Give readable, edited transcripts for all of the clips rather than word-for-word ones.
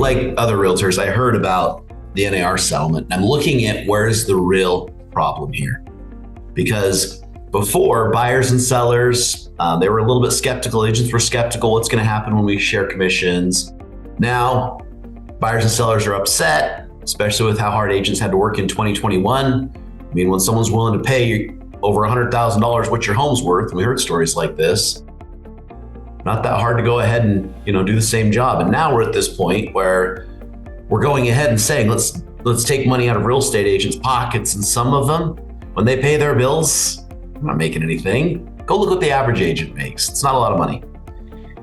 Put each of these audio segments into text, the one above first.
like other realtors, I heard about the NAR settlement. I'm looking at where's the real problem here. Because before, buyers and sellers, they were a little bit skeptical. Agents were skeptical. What's going to happen when we share commissions? Now, buyers and sellers are upset, especially with how hard agents had to work in 2021. I mean, when someone's willing to pay over $100,000 what your home's worth, and we heard stories like this, not that hard to go ahead and do the same job. And now we're at this point where we're going ahead and saying, let's take money out of real estate agents' pockets. And some of them, when they pay their bills, I'm not making anything. Go look what the average agent makes. It's not a lot of money.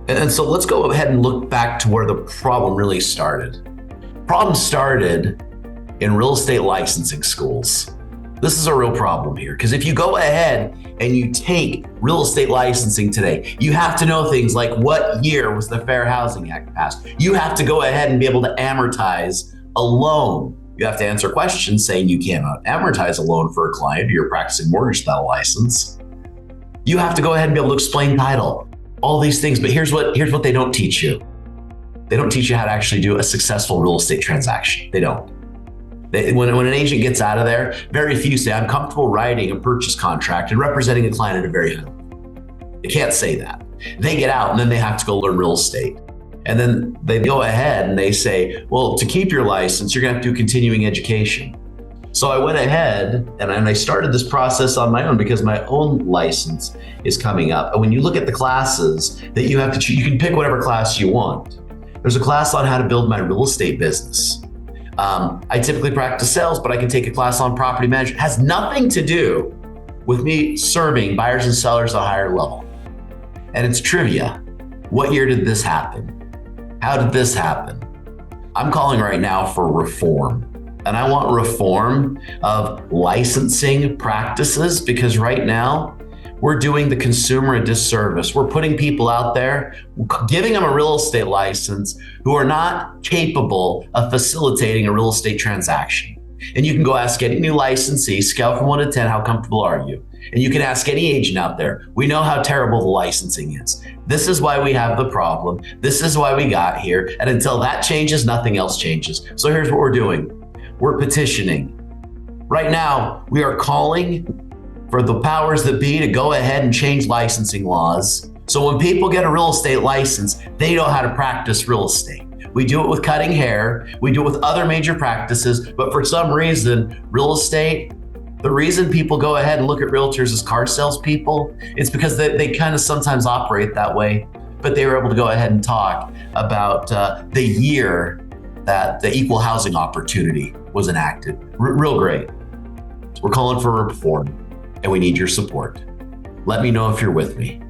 And so let's go ahead and look back to where the problem really started. Problem started in real estate licensing schools. This is a real problem here, because if you go ahead and you take real estate licensing today, you have to know things like what year was the Fair Housing Act passed. You have to go ahead and be able to amortize a loan. You have to answer questions saying you cannot amortize a loan for a client. You're practicing mortgage without a license. You have to go ahead and be able to explain title, all these things. But here's what they don't teach you. They don't teach you how to actually do a successful real estate transaction. They don't. When an agent gets out of there, very few say, I'm comfortable writing a purchase contract and representing a client at a very high level. They can't say that. They get out and then they have to go learn real estate. And then they go ahead and they say, well, to keep your license, you're gonna have to do continuing education. So I went ahead and I started this process on my own because my own license is coming up. And when you look at the classes that you have to choose, you can pick whatever class you want. There's a class on how to build my real estate business. I typically practice sales, but I can take a class on property management. It has nothing to do with me serving buyers and sellers at a higher level. And it's trivia. What year did this happen? How did this happen? I'm calling right now for reform. And I want reform of licensing practices, because right now we're doing the consumer a disservice. We're putting people out there, giving them a real estate license who are not capable of facilitating a real estate transaction. And you can go ask any new licensee, scale from 1 to 10, how comfortable are you? And you can ask any agent out there. We know how terrible the licensing is. This is why we have the problem. This is why we got here. And until that changes, nothing else changes. So here's what we're doing. We're petitioning. Right now, we are calling for the powers that be to go ahead and change licensing laws. So when people get a real estate license, they know how to practice real estate. We do it with cutting hair. We do it with other major practices. But for some reason, real estate, the reason people go ahead and look at realtors as car salespeople, it's because they kind of sometimes operate that way. But they were able to go ahead and talk about the year that the equal housing opportunity was enacted. Real great. We're calling for reform, and we need your support. Let me know if you're with me.